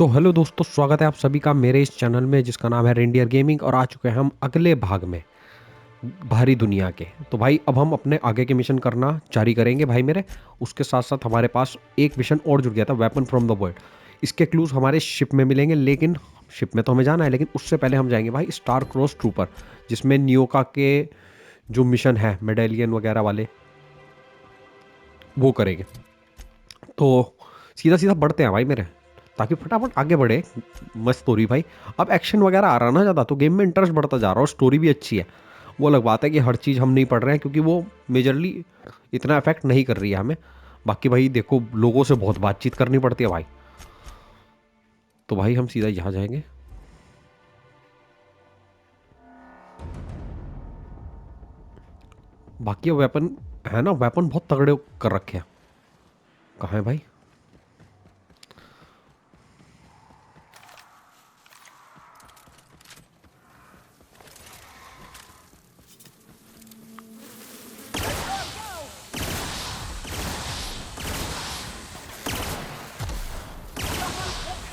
तो हेलो दोस्तों, स्वागत है आप सभी का मेरे इस चैनल में जिसका नाम है रेंडियर गेमिंग। और आ चुके हैं हम अगले भाग में बाहरी दुनिया के। तो भाई अब हम अपने आगे के मिशन करना जारी करेंगे भाई मेरे। उसके साथ साथ हमारे पास एक मिशन और जुड़ गया था, वेपन फ्रॉम द वर्ल्ड। इसके क्लूज हमारे शिप में मिलेंगे, लेकिन शिप में तो हमें जाना है, लेकिन उससे पहले हम जाएंगे भाई स्टार क्रॉस ट्रूपर, जिसमें नियोका के जो मिशन है मेडेलियन वगैरह वाले वो करेंगे। तो सीधा सीधा बढ़ते हैं भाई मेरे, ताकि फटाफट आगे बढ़े। मस्त स्टोरी भाई। अब एक्शन वगैरह आ रहा ना ज़्यादा, तो गेम में इंटरेस्ट बढ़ता जा रहा है और स्टोरी भी अच्छी है। वो अलग बात है कि हर चीज़ हम नहीं पढ़ रहे हैं, क्योंकि वो मेजरली इतना इफेक्ट नहीं कर रही है हमें। बाकी भाई देखो, लोगों से बहुत बातचीत करनी पड़ती है भाई। तो भाई हम सीधा यहाँ जाएंगे। बाकी वेपन है ना, वेपन बहुत तगड़े कर रखे हैं। कहाँ है भाई?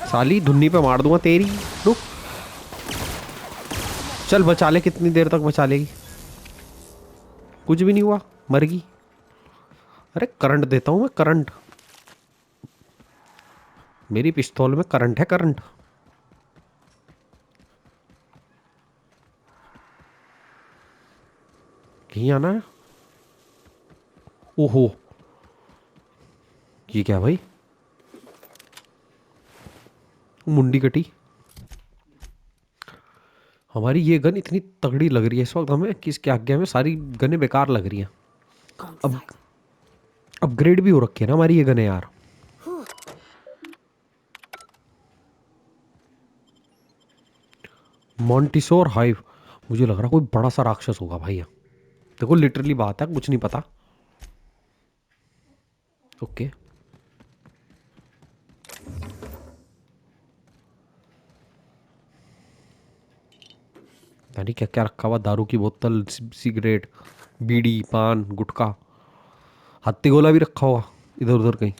साली धुन्नी पे मार दूंगा तेरी। रुक, चल बचा ले। कितनी देर तक बचा लेगी? कुछ भी नहीं हुआ, मर गई। अरे करंट देता हूँ मैं, करंट। मेरी पिस्तौल में करंट है, करंट। कहीं आना है। ओहो, ये क्या भाई? मुंडी कटी। हमारी ये गन इतनी तगड़ी लग रही है इस वक्त हमें कि इसके आगे हमें सारी गनें बेकार लग रही हैं। अब अपग्रेड भी हो रखी है ना हमारी ये गनें यार। मॉन्टिसोर हाइव। मुझे लग रहा कोई बड़ा सा राक्षस होगा भाई यहाँ। देखो लिटरली बात है, कुछ नहीं पता। ओके। यानी क्या क्या रखा हुआ? दारू की बोतल, सिगरेट, बीड़ी, पान, गुटखा, हत्ती गोला भी रखा होगा इधर उधर कहीं।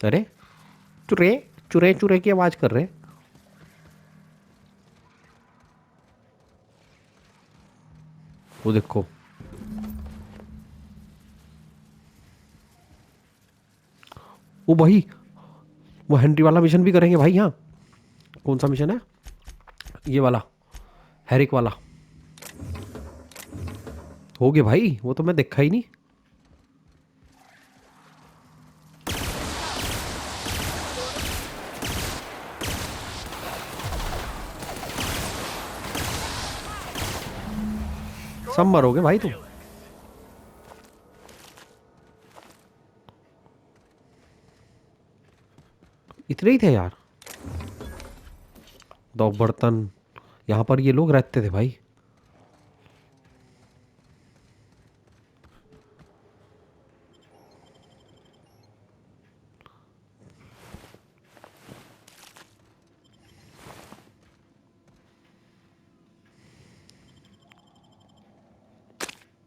अरे चुरे चुरे चुरे की आवाज कर रहे। वो देखो। वो भाई, वो हेनरी वाला मिशन भी करेंगे भाई यहाँ। कौन सा मिशन है? ये वाला, हैरिक वाला। हो गया भाई, वो तो मैं देखा ही नहीं। सब मरोगे भाई तुम। इतने ही थे यार? दो बर्तन। यहाँ पर ये लोग रहते थे भाई।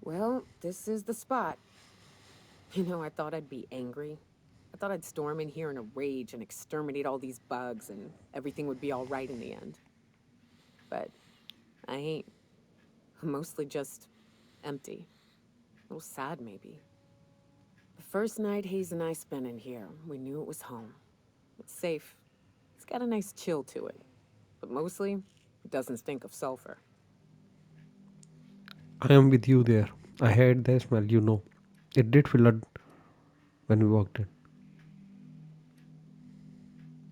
Well, this is the spot. I thought I'd be angry. I thought I'd storm in here in a rage and exterminate all these bugs and everything would be all right in the end. But I ain't. I'm mostly just empty. A little sad, maybe. The first night Hayes and I spent in here, we knew it was home. It's safe. It's got a nice chill to it. But mostly, it doesn't stink of sulfur. I am with you there. I had the smell, you know. It did feel odd when we walked in.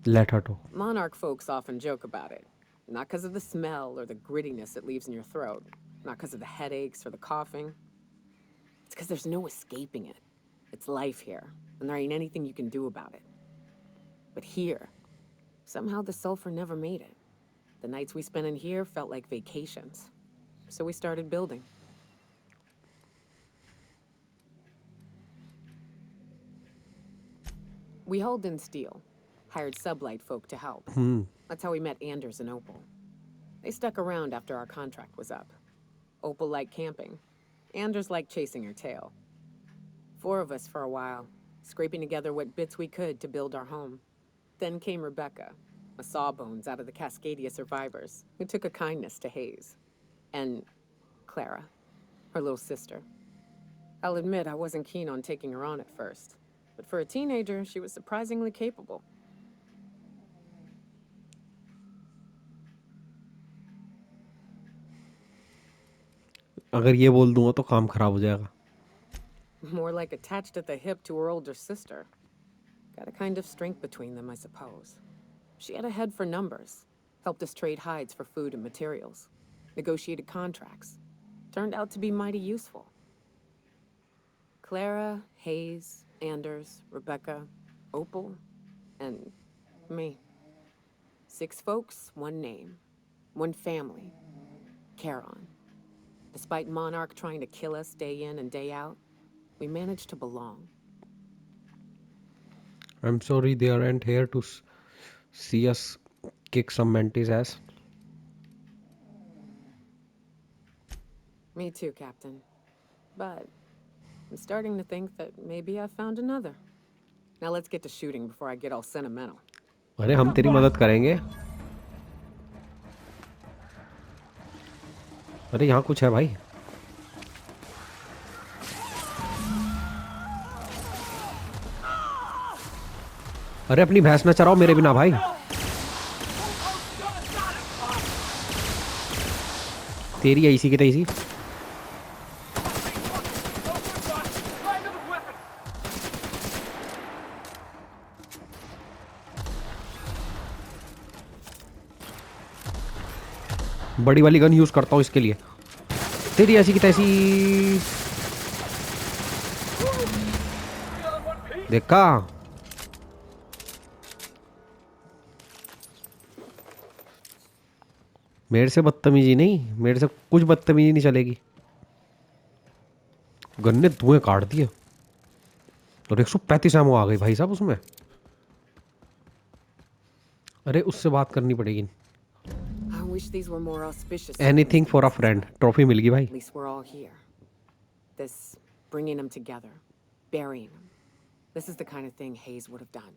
Let her talk. Monarch folks often joke about it. Not because of the smell or the grittiness it leaves in your throat. Not because of the headaches or the coughing. It's because there's no escaping it. It's life here, and there ain't anything you can do about it. But here, somehow the sulfur never made it. The nights we spent in here felt like vacations. So we started building. We hauled in steel, hired sublight folk to help. That's how we met Anders and Opal. They stuck around after our contract was up. Opal liked camping. Anders liked chasing her tail. 4 of us for a while, scraping together what bits we could to build our home. Then came Rebecca, a sawbones out of the Cascadia survivors, who took a kindness to Hayes. And Clara, her little sister. I'll admit I wasn't keen on taking her on at first, but for a teenager, she was surprisingly capable. अगर ये बोल दूंगा तो काम खराब हो जाएगा. More like attached at the hip to her older sister. Got a kind of strength between them, I suppose. She had a head for numbers, helped us trade hides for food and materials, negotiated contracts. Turned out to be mighty useful. Clara, Hayes, Anders, Rebecca, Opal, and me. 6 folks, 1 name, 1 family. Charon. Despite Monarch trying to kill us day in and day out, we managed to belong. I'm sorry they aren't here to see us kick some mantis ass. Me too, Captain. But I'm starting to think that maybe I found another. Now let's get to shooting before I get all sentimental. अरे हम तेरी मदद करेंगे. अरे यहाँ कुछ है भाई. अरे अपनी भैंस न चराओ मेरे बिना भाई. तेरी ऐसी की तैसी. बड़ी वाली गन यूज करता हूँ इसके लिए. तेरी ऐसी की तैसी. देखा. मेरे से बदतमीजी नहीं, मेरे से कुछ बदतमीजी नहीं चलेगी. गन ने धुएं काट दिए. और 135 एमओ आ गई भाई साहब उसमें. अरे उससे बात करनी पड़ेगी. Wish these were more auspicious. Anything for a friend. Trophy मिल गई भाई. At least we're all here. This bringing them together, burying them. This is the kind of thing Hayes would have done.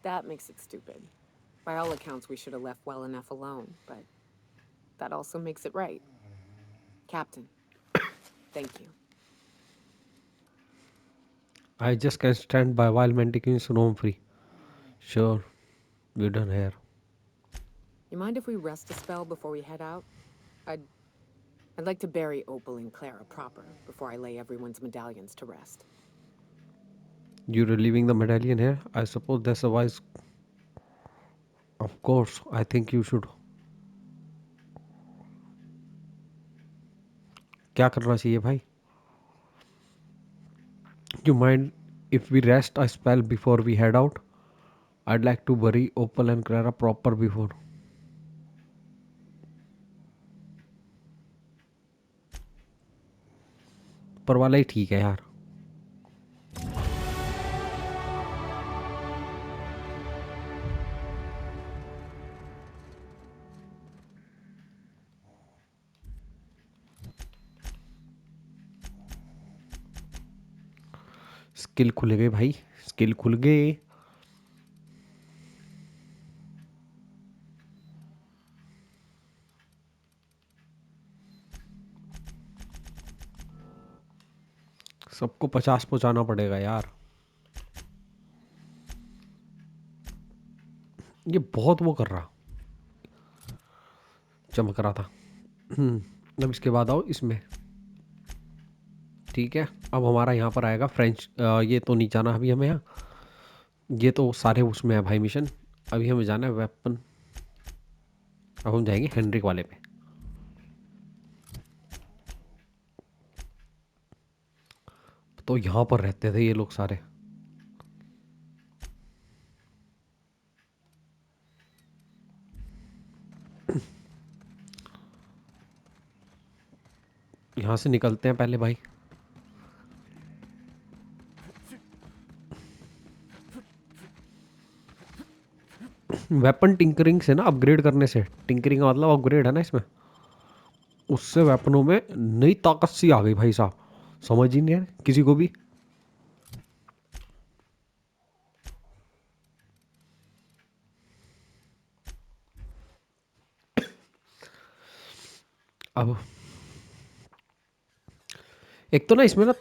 That makes it stupid. By all accounts, we should have left well enough alone, but that also makes it right. Captain, thank you. I just can stand by while maintaining roam free. Sure, we're done here. You mind if we rest a spell before we head out? I'd like to bury Opal and Clara proper before I lay everyone's medallions to rest. You're leaving the medallion here? I suppose that's a wise. Of course, I think you should. क्या करना चाहिए भाई? You mind if we rest a spell before we head out? I'd like to bury Opal and Clara proper before. पर वाला ही ठीक है यार. Skill खुल गए भाई, स्किल खुल गए. सबको 50 पहुंचाना पड़ेगा यार. ये बहुत वो कर रहा, चमक रहा था. अब इसके बाद आओ इसमें. ठीक है, अब हमारा यहाँ पर आएगा फ्रेंच. ये तो नहीं जाना अभी हमें. यहाँ ये तो सारे उसमें है भाई मिशन. अभी हमें जाना है वेपन. अब हम जाएंगे हेनरिक वाले पे. तो यहाँ पर रहते थे ये लोग सारे. यहाँ से निकलते हैं पहले भाई. वेपन टिंकरिंग से ना, अपग्रेड करने से, टिंकरिंग का मतलब अपग्रेड है ना इसमें, उससे वेपनों में नई ताकत सी आ गई भाई साहब, समझ ही नहीं है किसी को भी। अब एक तो ना इसमें ना,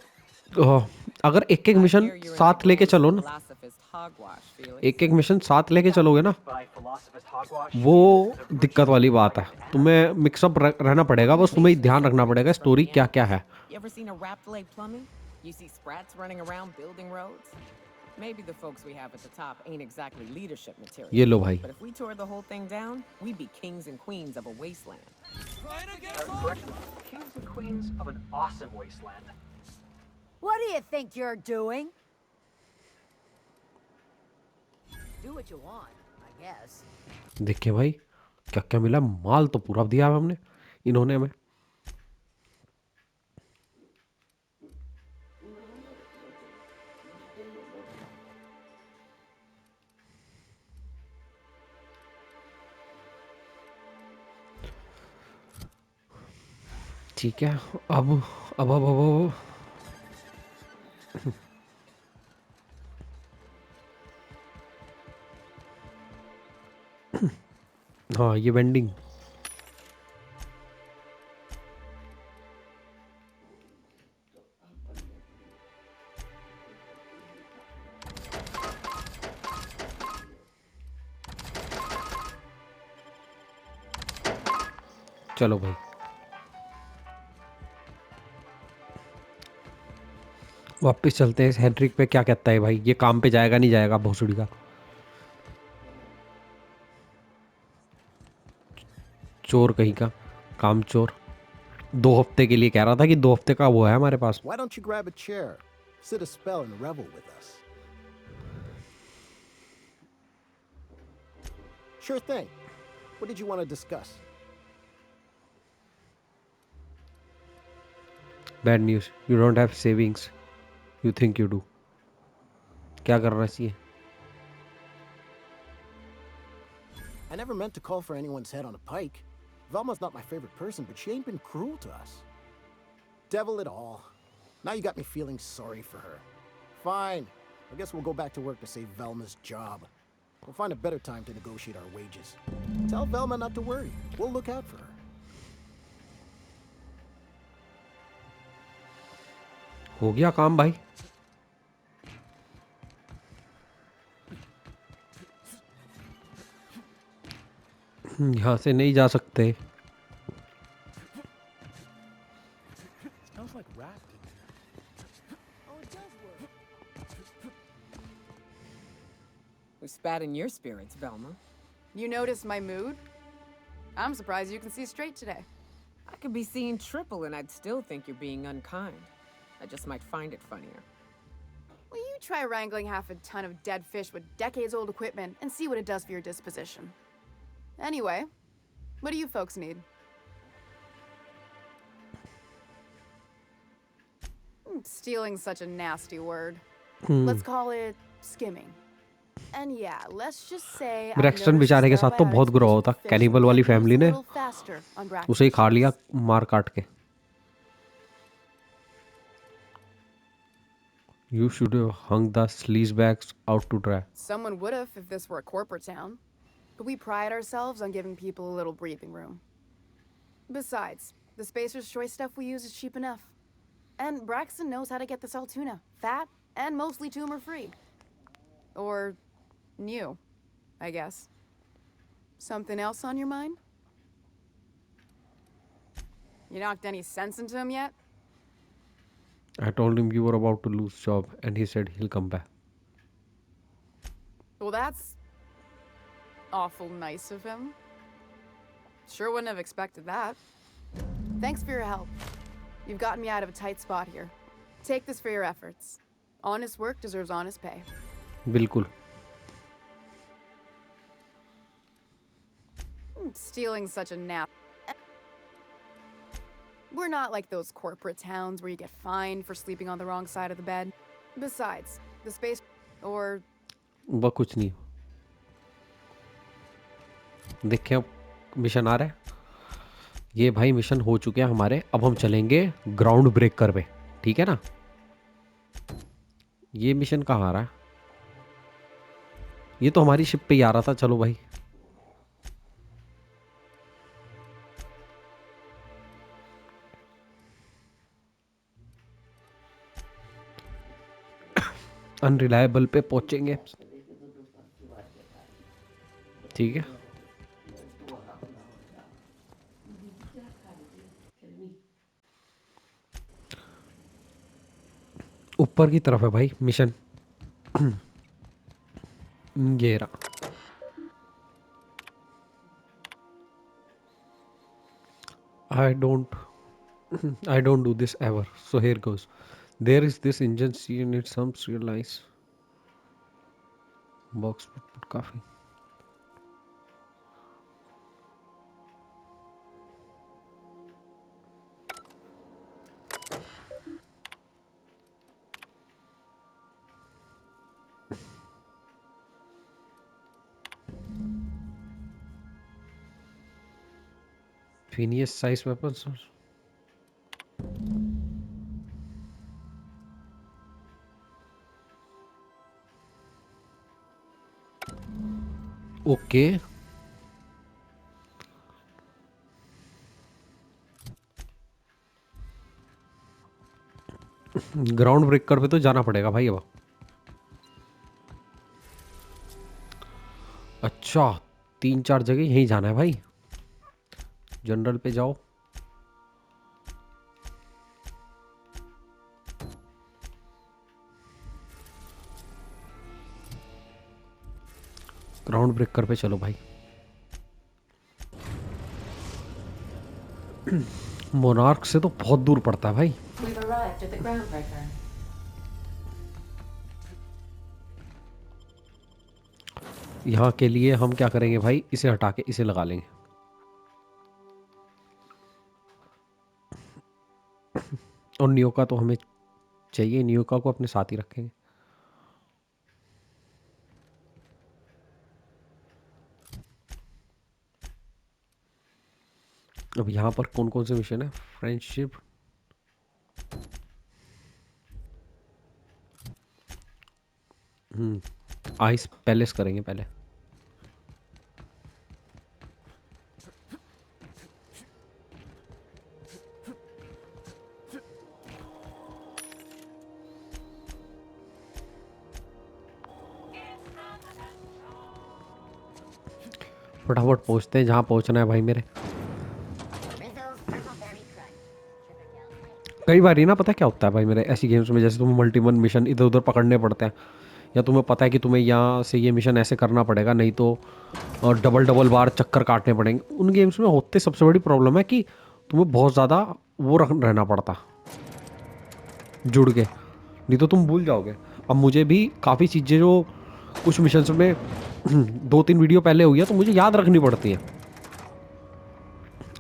अगर एक एक I mission hear you're into साथ लेके gross चलो ना, philosophist hogwash, एक Felix. एक मिशन साथ लेके चलोगे ना, By philosophist hogwash, वो the दिक्कत virtue वाली of बात है। enlightened तुम्हें anarchy. मिक्सअप रहना पड़ेगा, बस तुम्हें Organization ध्यान रखना पड़ेगा separates from स्टोरी the क्या क्या animals. है। You ever seen a rat lay plumbing? You see sprats running around building roads? Maybe the folks we have at the top ain't exactly leadership material. ये लो भाई। But if we tore the whole thing down, we'd be kings and queens of a wasteland. Correction. Kings and queens of an awesome wasteland. What do you think you're doing? Do what you want, I guess. देखिए भाई, क्या क्या मिला, माल तो पूरा दिया है हमने, इन्होंने हमें। ठीक है, अब हाँ, ये वेंडिंग। चलो भाई, वापस चलते हैं इस हेनरिक पे। क्या कहता है भाई, ये काम पे जाएगा नहीं जाएगा भोसड़ी का, चोर कहीं का, काम चोर। 2 हफ्ते के लिए कह रहा था कि 2 हफ्ते का वो है हमारे पास। Why don't you grab a chair, sit a spell, and revel with us? Sure thing. What did you want to discuss? Bad news, you don't have savings, you think you do. क्या करना चाहिए? I never meant to call for anyone's head on a pike. Velma's not my favorite person, but she ain't been cruel to us. Devil it all. Now you got me feeling sorry for her. Fine. I guess we'll go back to work to save Velma's job. We'll find a better time to negotiate our wages. Tell Velma not to worry. We'll look out for her. हो गया काम भाई। यहाँ से नहीं जा सकते। Smells like rat in here. Oh, it does work. Who spat in your spirits, Velma? You noticed my mood? I'm surprised you can see straight today. I could be seeing triple and I'd still think you're being unkind. I just might find it funnier. Well, you try wrangling half a ton of dead fish with decades-old equipment and see what it does for your disposition. Anyway, what do you folks need? Stealing's such a nasty word. Let's call it skimming. And yeah, let's just say I've Braxton noticed बेचारे के the साथ तो बहुत बुरा Starbiotics होता, fish cannibal वाली get loose family a ने little faster on उसे ही खा Braxton लिया ships. मार काट के। You should have hung the sleazebags out to dry. Someone would have if this were a corporate town. But we pride ourselves on giving people a little breathing room. Besides, the Spacer's Choice stuff we use is cheap enough. And Braxton knows how to get this Altoona, fat and mostly tumor-free. Or new, I guess. Something else on your mind? You knocked any sense into him yet? I told him you were about to lose job and he said he'll come back. Well, that's awful nice of him. Sure wouldn't have expected that. Thanks for your help. You've gotten me out of a tight spot here. Take this for your efforts. Honest work deserves honest pay. बिल्कुल। Stealing's such a nap. We're not like those corporate towns where you get fined for sleeping on the wrong side of the bed. Besides, the space or वह कुछ नहीं। देखें अब mission आ रहा है। ये भाई मिशन हो चुके हैं हमारे। अब हम चलेंगे ग्राउंड ब्रेकर पे, ठीक है ना। ये मिशन कहाँ आ रहा है? ये तो हमारी शिप पे ही आ रहा था। चलो भाई, अनरिलायबल पे पहुंचेंगे, ठीक है। ऊपर की तरफ है भाई मिशन। ये रहा। I don't I don't do this ever. So here goes. There is this engine C and it some realize box put काफी। Phineas size weapons. Okay, ground breaker पे तो जाना पड़ेगा भाई अब। अच्छा, 3-4 जगह यहीं जाना है भाई। जनरल पे जाओ। ग्राउंड ब्रेकर पे चलो भाई। मोनार्क से तो बहुत दूर पड़ता है भाई। We've arrived at the groundbreaker. यहाँ के लिए हम क्या करेंगे भाई, इसे हटा के इसे लगा लेंगे। और न्योका तो हमें चाहिए, न्योका को अपने साथ ही रखेंगे। अब यहाँ पर कौन कौन से मिशन है? फ्रेंडशिप, आइस पैलेस करेंगे पहले। फटाफट पहुंचते हैं जहाँ पहुंचना है भाई मेरे। कई बार ही ना, पता क्या होता है भाई मेरे ऐसी गेम्स में, जैसे तुम्हें मल्टीपल मिशन इधर उधर पकड़ने पड़ते हैं, या तुम्हें पता है कि तुम्हें यहाँ से ये मिशन ऐसे करना पड़ेगा, नहीं तो डबल डबल बार चक्कर काटने पड़ेंगे। उन गेम्स में होते सबसे बड़ी प्रॉब्लम है कि तुम्हें बहुत ज़्यादा वो रहना पड़ता जुड़ के, नहीं तो तुम भूल जाओगे। अब मुझे भी काफ़ी चीज़ें जो कुछ मिशंस में 2-3 वीडियो पहले हुई है तो मुझे याद रखनी पड़ती हैं,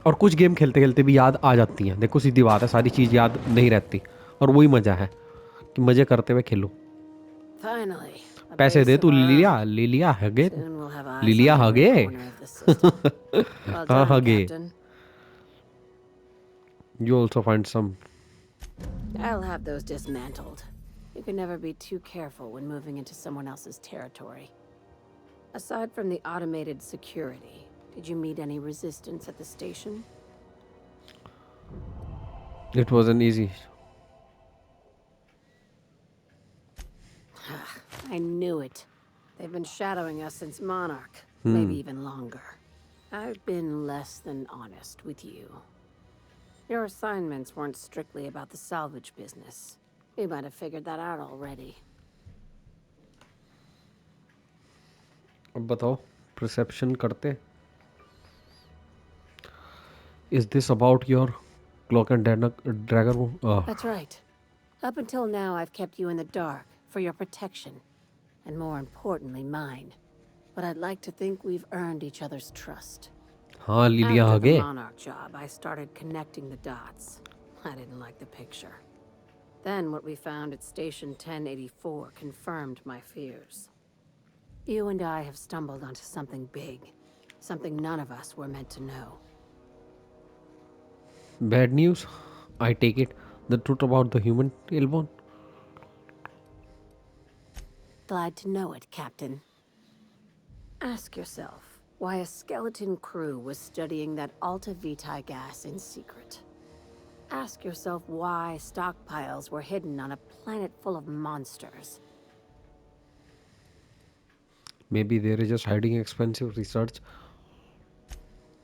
और कुछ गेम खेलते खेलते भी याद आ जाती हैं। देखो सीधी बात है, सारी चीज़ याद नहीं रहती, और वही मज़ा है कि मज़े करते हुए खेलो। Finally, a पैसे base दे of तू, our लिलिया own. लिलिया हगे, Soon we'll have eyes Lilia on every हगे। corner of the system. Well हाँ done, हगे। Captain. You also find some. I'll have those dismantled. You can never be too careful when moving into someone else's territory. Aside from the automated security, did you meet any resistance at the station? It wasn't easy. I knew it. They've been shadowing us since Monarch, maybe even longer. I've been less than honest with you. Your assignments weren't strictly about the salvage business. You might have figured that out already. अब बताओ, perception करते। Is this about your cloak and dragon? That's right. Up until now, I've kept you in the dark for your protection, and more importantly, mine. But I'd like to think we've earned each other's trust. हाँ लिलिया After the हगे। Monarch job, I started connecting the dots. I didn't like the picture. Then what we found at Station 1084 confirmed my fears. You and I have stumbled onto something big. Something none of us were meant to know. Bad news. I take it. The truth about the human tailbone. Glad to know it, Captain. Ask yourself why a skeleton crew was studying that Alta Vitae gas in secret. Ask yourself why stockpiles were hidden on a planet full of monsters. Maybe they are just hiding expensive research.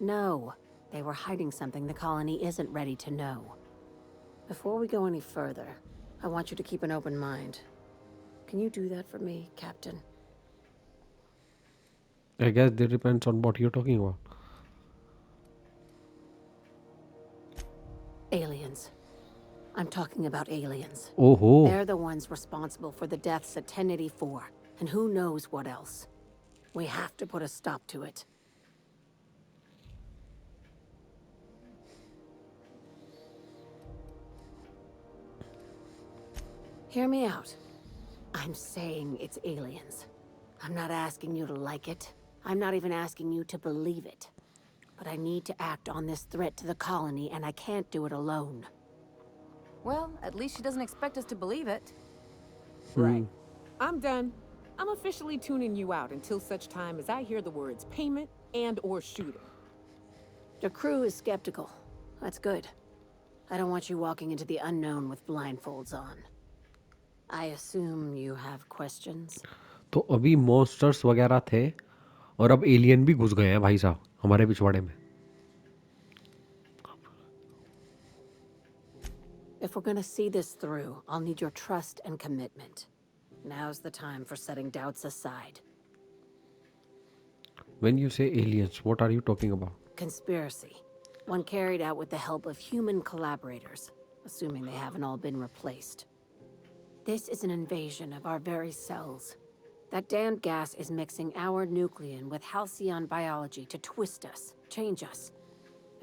No, they were hiding something the colony isn't ready to know. Before we go any further, I want you to keep an open mind. Can you do that for me, Captain? I guess that depends on what you're talking about. Aliens. I'm talking about aliens. Oh, They're the ones responsible for the deaths at 1084, and who knows what else. We have to put a stop to it. Hear me out. I'm saying it's aliens. I'm not asking you to like it. I'm not even asking you to believe it. But I need to act on this threat to the colony, and I can't do it alone. Well, at least she doesn't expect us to believe it. Right. I'm done. I'm officially tuning you out until such time as I hear the words payment and/or shooting. The crew is skeptical. That's good. I don't want you walking into the unknown with blindfolds on. I assume you have questions? तो अभी monsters वगैरह थे और अब alien भी घुस गए हैं भाई साहब हमारे पिछवाड़े में. If we're gonna see this through, I'll need your trust and commitment. Now's the time for setting doubts aside. When you say aliens, what are you talking about? Conspiracy. One carried out with the help of human collaborators, assuming they haven't all been replaced. This is an invasion of our very cells. That damned gas is mixing our nucleon with halcyon biology to twist us, change us,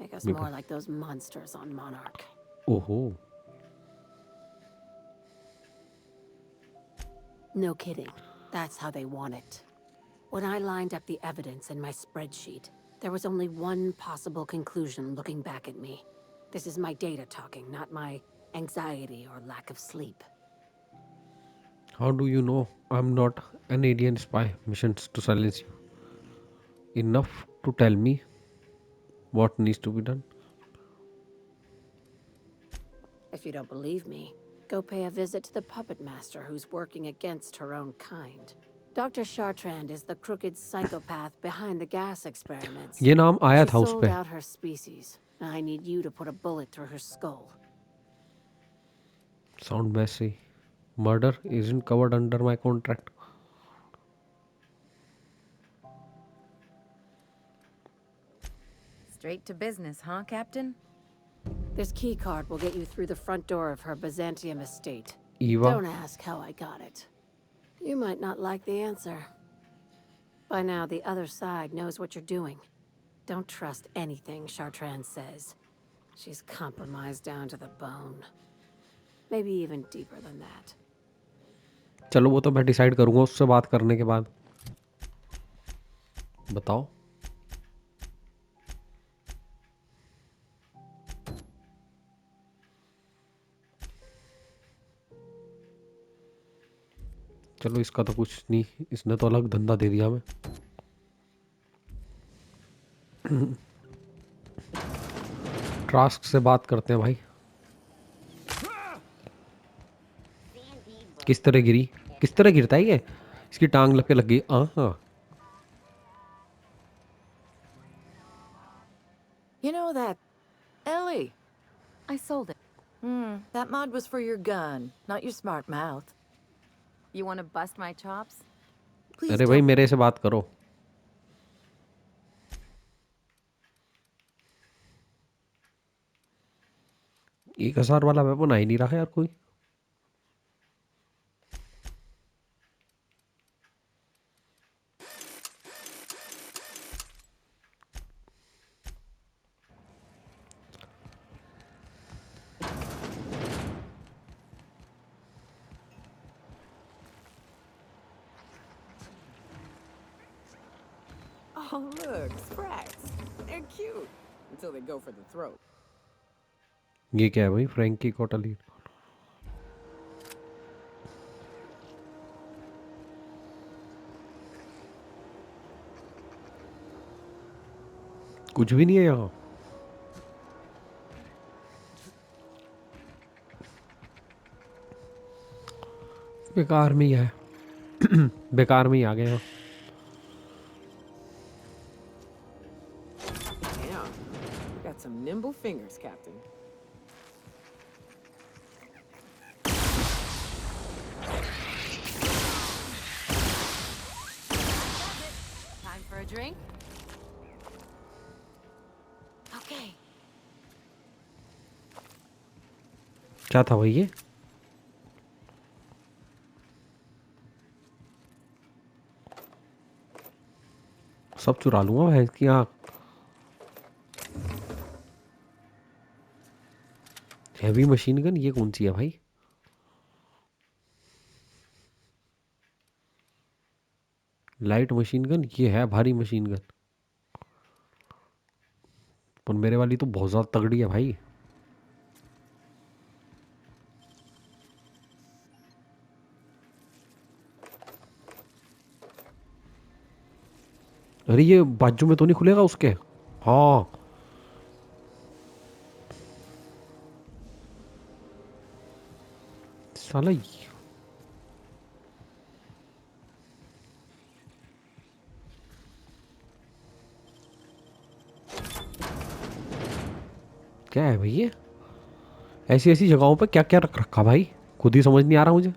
make us more like those monsters on Monarch. Oh. No kidding. That's how they want it. When I lined up the evidence in my spreadsheet, there was only one possible conclusion looking back at me. This is my data talking, not my anxiety or lack of sleep. How do you know I'm not an alien spy? Missions to silence you. Enough to tell me what needs to be done. If you don't believe me, go pay a visit to the puppet master who's working against her own kind. Dr. Chartrand is the crooked psychopath behind the gas experiments. ये नाम आया She था उस sold पे. out her species, and I need you to put a bullet through her skull. Sound messy. Murder isn't covered under my contract. Straight to business, huh, Captain? This key card will get you through the front door of her Byzantium estate. Eva. Don't ask how I got it. You might not like the answer. By now, the other side knows what you're doing. Don't trust anything Chartrand says. She's compromised down to the bone. Maybe even deeper than that. चलो वो तो मैं decide करूंगा उससे बात करने के बाद. बताओ. चलो इसका तो कुछ नहीं, इसने तो अलग धंधा दे दिया हमें. ट्रास्क से बात करते हैं भाई. किस तरह गिरी, किस तरह गिरता है ये. इसकी टांग लग गई. हाँ. You know that... Ellie, I sold it. that mod was for your gun, not your smart mouth. You want to bust my chops? Please अरे भाई don't... मेरे से बात करो. एक 1000 वाला वेपन आ ही नहीं रहा यार कोई. Oh, look, sprats. They're cute. Until they go for the throat. ये क्या है भाई? फ्रैंकी कोटली। कुछ भी नहीं है यहाँ। बेकार में ही है। बेकार में ही आ गए यहाँ। Damn, you got some nimble fingers, Captain. Time for a drink? Okay. क्या था भाई ये? सब चुरा लूंगा भैंस की आँख। हैवी मशीन गन ये कौन सी है भाई? लाइट मशीन गन ये है भारी मशीन गन। पर मेरे वाली तो बहुत ज्यादा तगड़ी है भाई। अरे ये बाजू में तो नहीं खुलेगा उसके? हाँ। साला क्या है भाई ये? ऐसी ऐसी जगहों पे क्या क्या रख रखा भाई? खुद ही समझ नहीं आ रहा मुझे।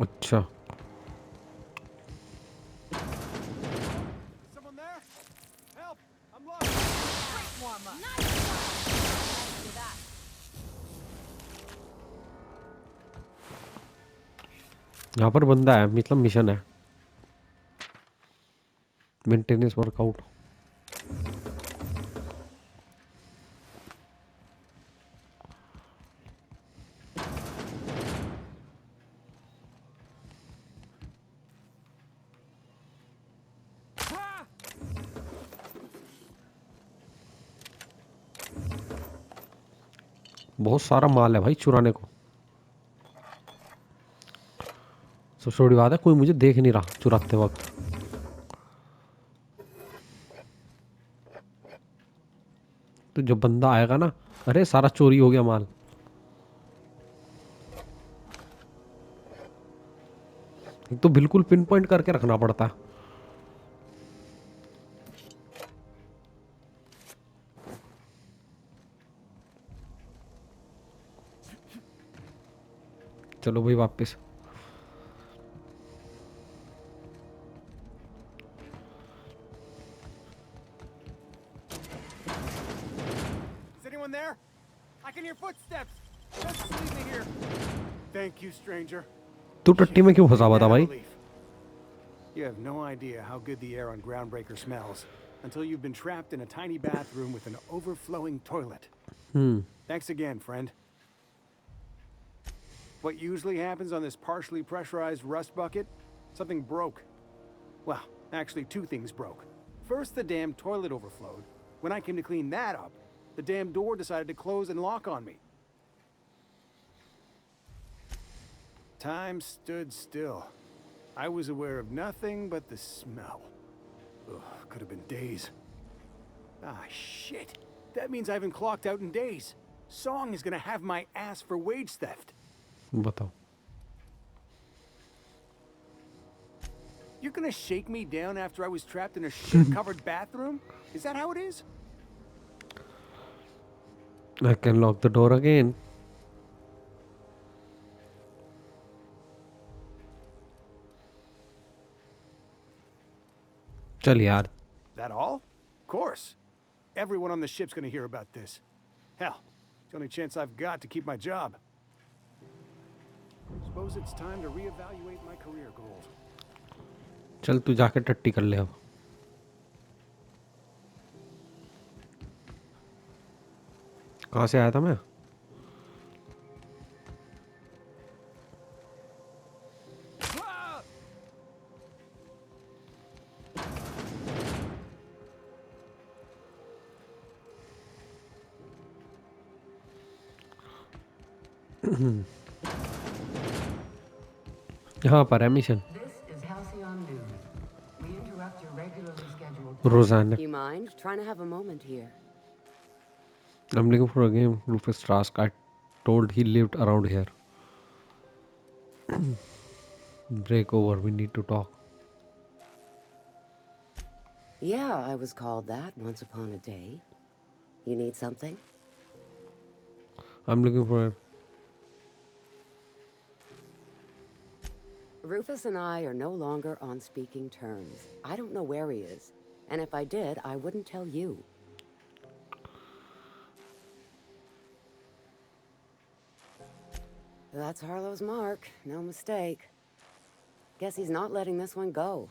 अच्छा Someone there? Help! I'm lost. Warm up. यहाँ पर बंदा है, मतलब मिशन है। Maintenance workout. बहुत सारा माल है भाई चुराने को। सबसे बड़ी बात है कोई मुझे देख नहीं रहा चुराते वक्त। तो जब बंदा आएगा ना, अरे सारा चोरी हो गया माल। एक तो बिल्कुल पिन पॉइंट करके रखना पड़ता है। चलो भाई वापस। Is anyone there? I can hear footsteps. Don't just leave me here. Thank you, stranger. तू टट्टी में क्यों फंसा हुआ था भाई? You have no idea how good the air on Groundbreaker smells until you've been trapped in a tiny bathroom with an overflowing toilet. Thanks again, friend. What usually happens on this partially pressurized rust bucket? Something broke. Well, actually, two things broke. First, the damn toilet overflowed. When I came to clean that up, the damn door decided to close and lock on me. Time stood still. I was aware of nothing but the smell. Ugh, could have been days. Ah, shit. That means I haven't clocked out in days. Song is gonna have my ass for wage theft. बताओ। You're gonna shake me down after I was trapped in a shit-covered bathroom? Is that how it is? I can lock the door again. चल यार। That all? Of course. Everyone on the ship's gonna hear about this. Hell, it's the only chance I've got to keep my job. Suppose it's time to reevaluate my career goals. चल तू जाके टट्टी कर ले अब। कहाँ से आया था मैं? यहाँ पर है मिशन। रोजाना। You mind trying to have a moment here? I'm looking for a game. Rufus Trask. I told he lived around here. Break over. We need to talk. Yeah, I was called that once upon a day. You need something? I'm looking for. Rufus and I are no longer on speaking terms. I don't know where he is. And if I did, I wouldn't tell you. That's Harlow's mark. No mistake. Guess he's not letting this one go.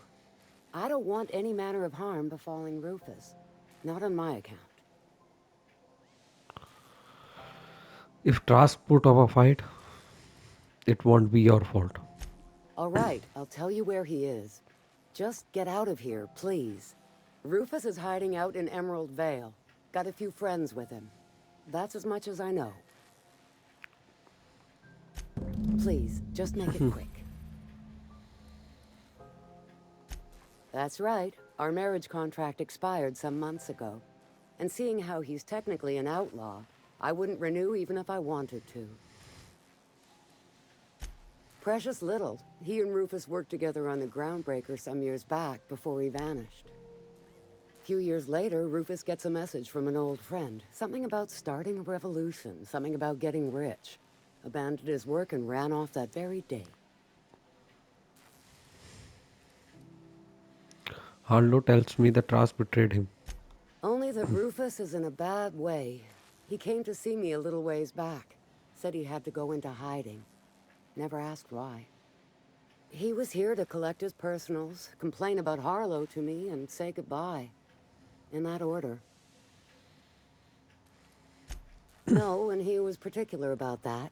I don't want any manner of harm befalling Rufus. Not on my account. If Trask put up a fight, it won't be your fault. All right, I'll tell you where he is. Just get out of here, please. Rufus is hiding out in Emerald Vale. Got a few friends with him. That's as much as I know. Please, just make it quick. That's right. Our marriage contract expired some months ago. And seeing how he's technically an outlaw, I wouldn't renew even if I wanted to. Precious little. He and Rufus worked together on the Groundbreaker some years back before he vanished. A few years later, Rufus gets a message from an old friend. Something about starting a revolution, something about getting rich. Abandoned his work and ran off that very day. Harlow tells me that Trask betrayed him. Only that Rufus is in a bad way. He came to see me a little ways back. Said he had to go into hiding. Never asked why. He was here to collect his personals, complain about Harlow to me, and say goodbye. In that order. No, and he was particular about that.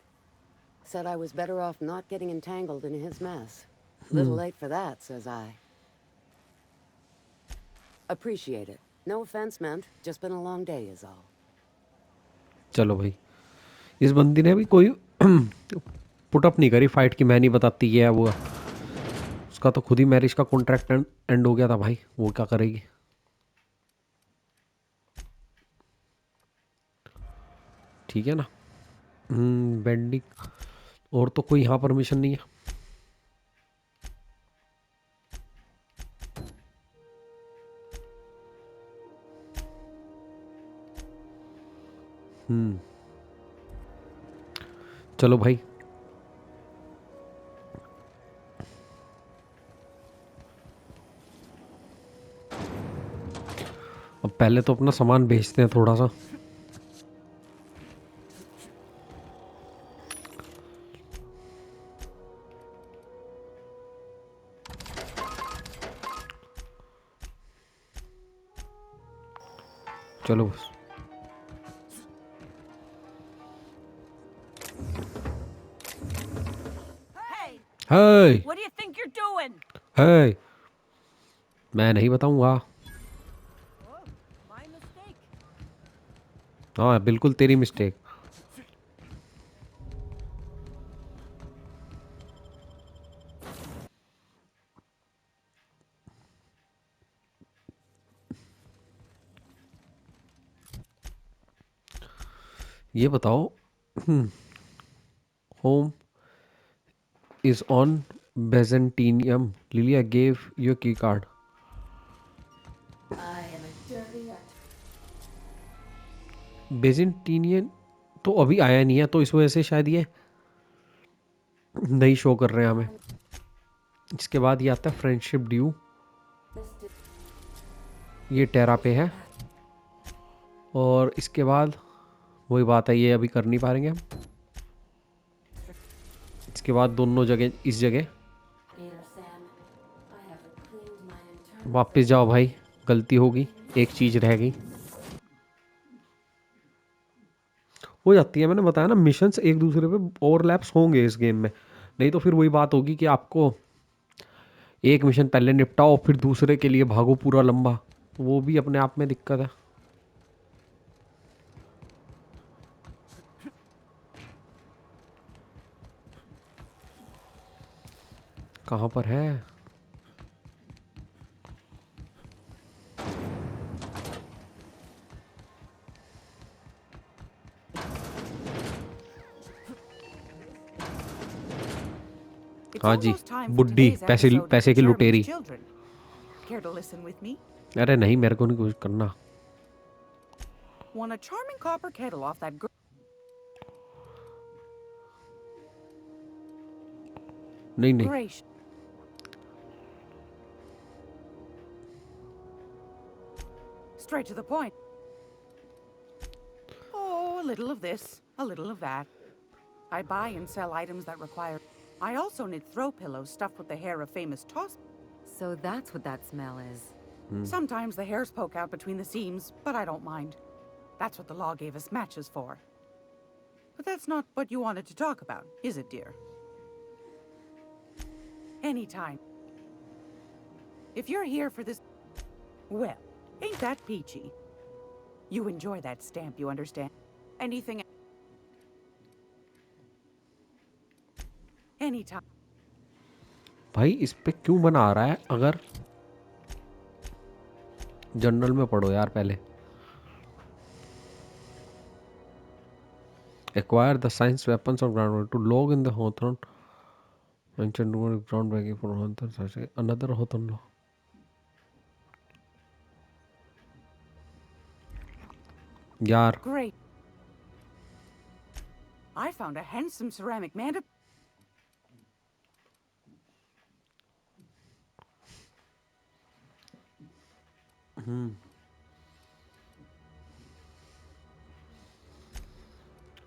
Said I was better off not getting entangled in his mess. Little late for that, says I. Appreciate it. No offense meant. Just been a long day is all. चलो भाई, इस बंदी ने भी कोई put up नहीं करी fight की, मैं नहीं बताती ये है वो। उसका तो खुद ही मैरिज का कॉन्ट्रैक्ट एंड हो गया था भाई, वो क्या करेगी? ठीक है ना। बेंडिंग और तो कोई यहाँ परमिशन नहीं है। चलो भाई, अब पहले तो अपना सामान बेचते हैं थोड़ा सा। चलो बस। Hey! Hey What do you think you're doing? हे, मैं नहीं बताऊंगा। Oh, my mistake. हाँ बिल्कुल तेरी मिस्टेक। ये बताओ, home is on Byzantium. Lilia gave you a key card. Byzantinian तो अभी आया नहीं है, तो इस वजह से शायद ये नहीं शो कर रहे हैं हमें। इसके बाद ये आता है फ्रेंडशिप ड्यू, ये टेरा पे है। और इसके बाद वही बात है, ये अभी कर नहीं पाएंगे हम। इसके बाद दोनों जगह, इस जगह वापस जाओ भाई, गलती होगी, एक चीज रह गई। हो जाती है। मैंने बताया ना, मिशंस एक दूसरे पे ओवरलैप्स होंगे इस गेम में, नहीं तो फिर वही बात होगी कि आपको एक मिशन पहले निपटाओ फिर दूसरे के लिए भागो पूरा लंबा, वो भी अपने आप में दिक्कत है। कहाँ पर है? It's हाँ जी, almost time for बुड्ढी, today's पैसे episode of पैसे The की German's लुटेरी। Children. Care to listen with me? अरे नहीं, मेरे को नहीं कुछ करना। Won a charming copper kettle off that girl. नहीं नहीं, Gracious. Straight to the point. Oh, a little of this, a little of that. I buy and sell items that require. I also knit throw pillows stuffed with the hair of famous toss. So that's what that smell is. Sometimes the hairs poke out between the seams, but I don't mind. That's what the law gave us matches for. But that's not what you wanted to talk about, is it, dear? Anytime. If you're here for this, well, ain't that peachy? You enjoy that stamp, you understand? Anything. Anytime. भाई इस पे क्यों बना रहा है? अगर general में पढ़ो यार पहले। Acquire the science weapons of ground to log in the Hawthorne ancient groundbreaking for Hawthorne, another Hawthorne law. यार Great. I found a handsome ceramic manda.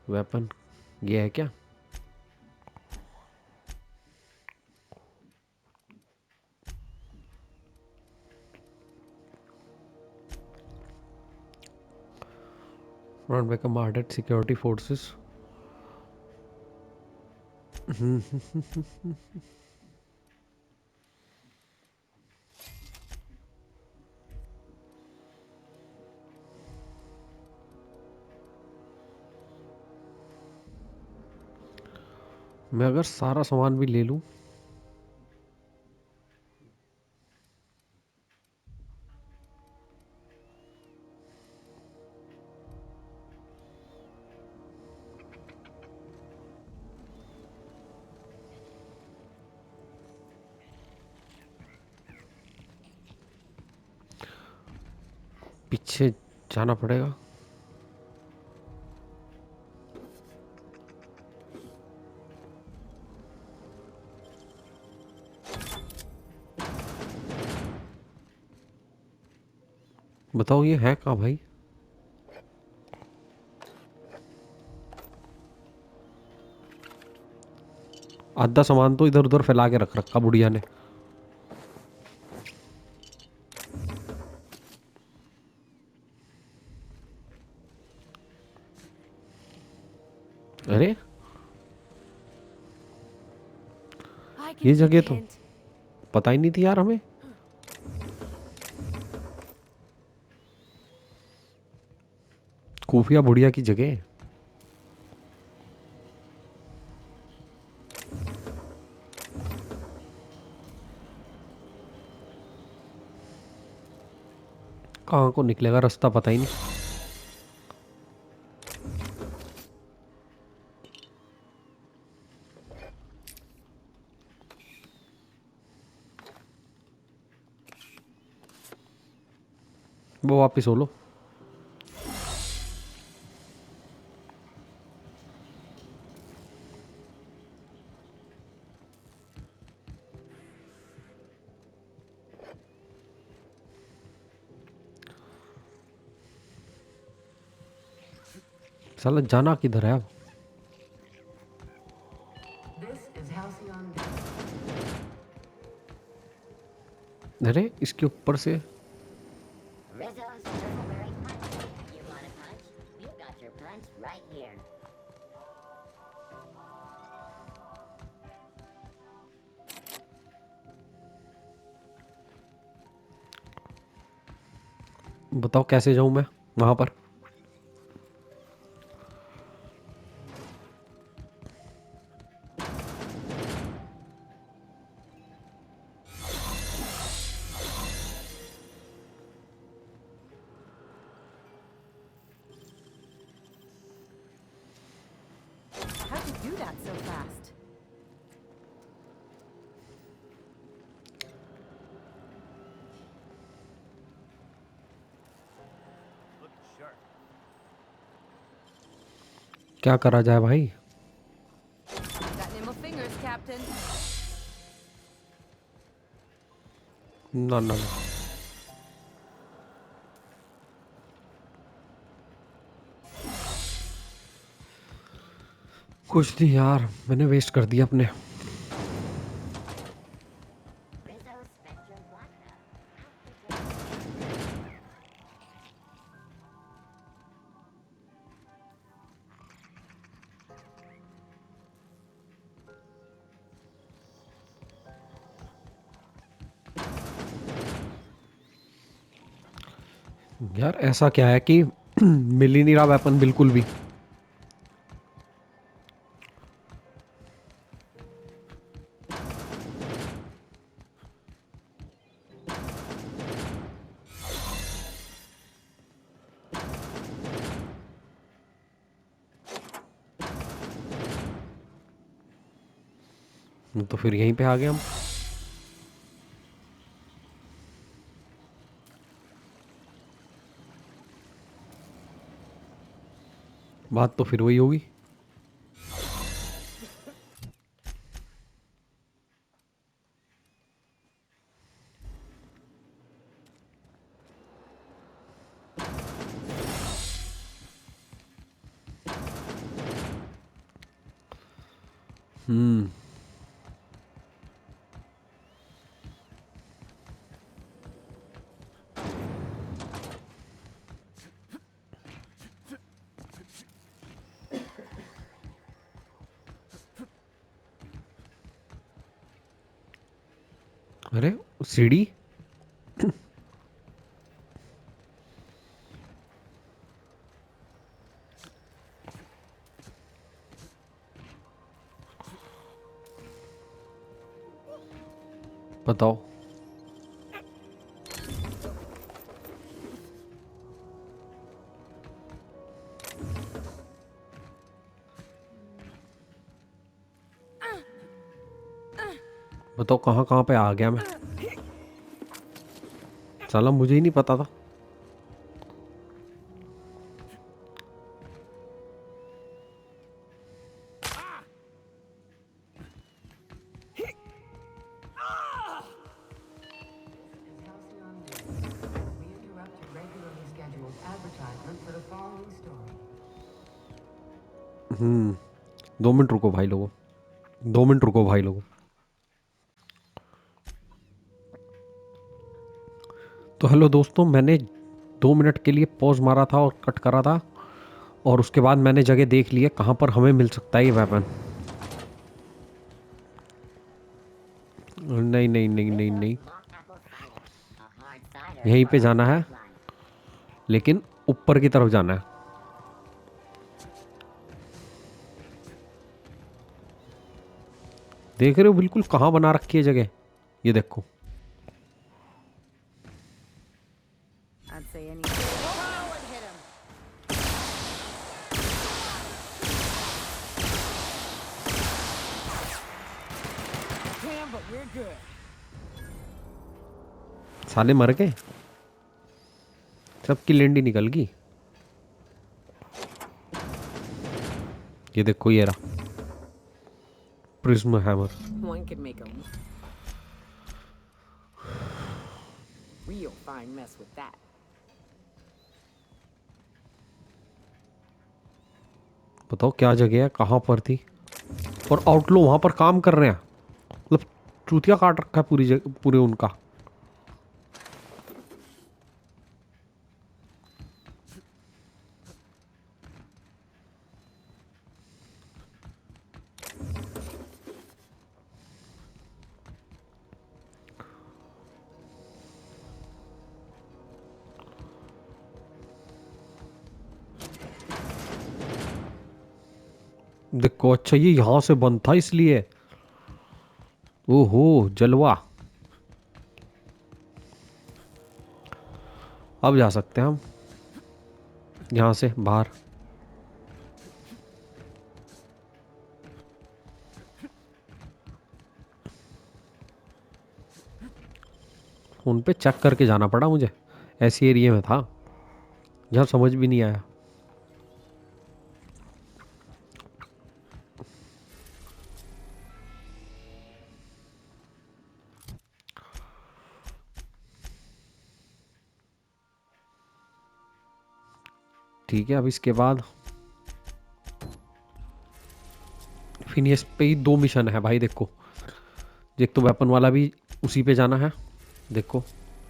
Weapon ये है क्या? Run by commanded security forces. मैं अगर सारा सामान भी ले लूं, पीछे जाना पड़ेगा। बताओ ये है कहाँ भाई? आधा सामान तो इधर उधर फैला के रख रखा बुढ़िया ने। अरे ये जगह तो पता ही नहीं थी यार हमें। खुफिया बुढ़िया की जगह। कहाँ को निकलेगा रास्ता पता ही नहीं। वो वापिस हो लो। साला जाना किधर है अब? अरे इसके ऊपर से Lunch right here. बताओ कैसे जाऊं मैं वहां पर? How'd you do that so fast? क्या करा जाए भाई? Got nimble fingers, Captain. ना ना ना, कुछ नहीं यार, मैंने वेस्ट कर दिया अपने। Rizzo Spectrum Vodka. यार ऐसा क्या है कि मिल ही नहीं रहा वेपन बिल्कुल भी। तो फिर यहीं पे आ गए हम। बात तो फिर वही होगी। हम्म, अरे सीढ़ी। बताओ। बताओ कहाँ कहाँ पे आ गया मैं? साला मुझे ही नहीं पता था। हम्म, 2 मिनट रुको भाई लोगों, 2 मिनट रुको भाई लोगों। तो हेलो दोस्तों, मैंने 2 मिनट के लिए पॉज मारा था और कट करा था, और उसके बाद मैंने जगह देख ली है कहाँ पर हमें मिल सकता है ये वेपन। नहीं नहीं नहीं नहीं नहीं, यहीं पे जाना है, लेकिन ऊपर की तरफ जाना है। देख रहे हो बिल्कुल कहाँ बना रखी है जगह, ये देखो। I'd say any. Damn, but we're good. साले मर गए, सबकी लेंडी निकल गई। ये देखो ये रहा prism hammer. One could make a real fine mess with that. बताओ क्या जगह है, कहाँ पर थी? और आउटलो वहां पर काम कर रहे हैं, मतलब चूतिया काट रखा है पूरी जगह, पूरे उनका। देखो, अच्छा ये यहाँ से बंद था इसलिए। ओहो, जलवा। अब जा सकते हैं हम यहाँ से बाहर। उन पे चेक करके जाना पड़ा मुझे, ऐसी एरिया में था जहाँ समझ भी नहीं आया। ठीक है, अब इसके बाद फिनियस पे ही 2 मिशन है भाई। देखो, एक तो वेपन वाला भी उसी पे जाना है, देखो,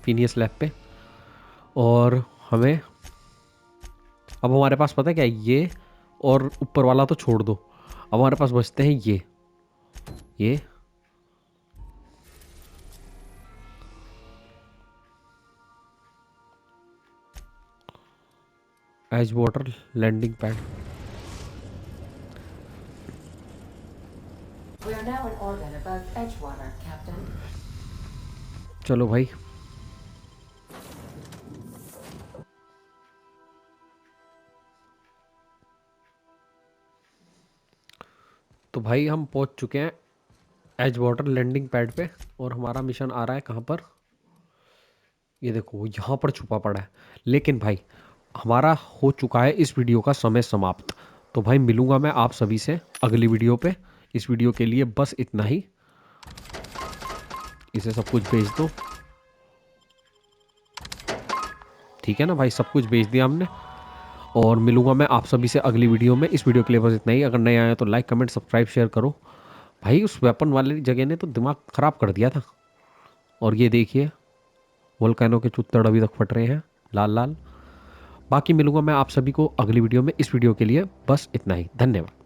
फिनियस लैब पे। और हमें अब हमारे पास पता है क्या है, ये और ऊपर वाला तो छोड़ दो, अब हमारे पास बचते हैं ये as water landing pad. We are now in orbit above Edgewater, Captain. चलो भाई, तो भाई हम पहुंच चुके हैं एज वाटर लैंडिंग पैड पे। और हमारा मिशन आ रहा है कहाँ पर, ये देखो यहाँ पर छुपा पड़ा है। लेकिन भाई हमारा हो चुका है इस वीडियो का समय समाप्त। तो भाई मिलूंगा मैं आप सभी से अगली वीडियो पे। इस वीडियो के लिए बस इतना ही। इसे सब कुछ भेज दो, ठीक है ना भाई, सब कुछ भेज दिया हमने। और मिलूंगा मैं आप सभी से अगली वीडियो में। इस वीडियो के लिए बस इतना ही। अगर नए आए तो लाइक कमेंट सब्सक्राइब शेयर करो। भाई उस वेपन वाले जगह ने तो दिमाग ख़राब कर दिया था। और ये देखिए, वोल्केनो के चुत्तड़ अभी तक फट रहे हैं लाल लाल। बाकी मिलूंगा मैं आप सभी को अगली वीडियो में। इस वीडियो के लिए बस इतना ही, धन्यवाद।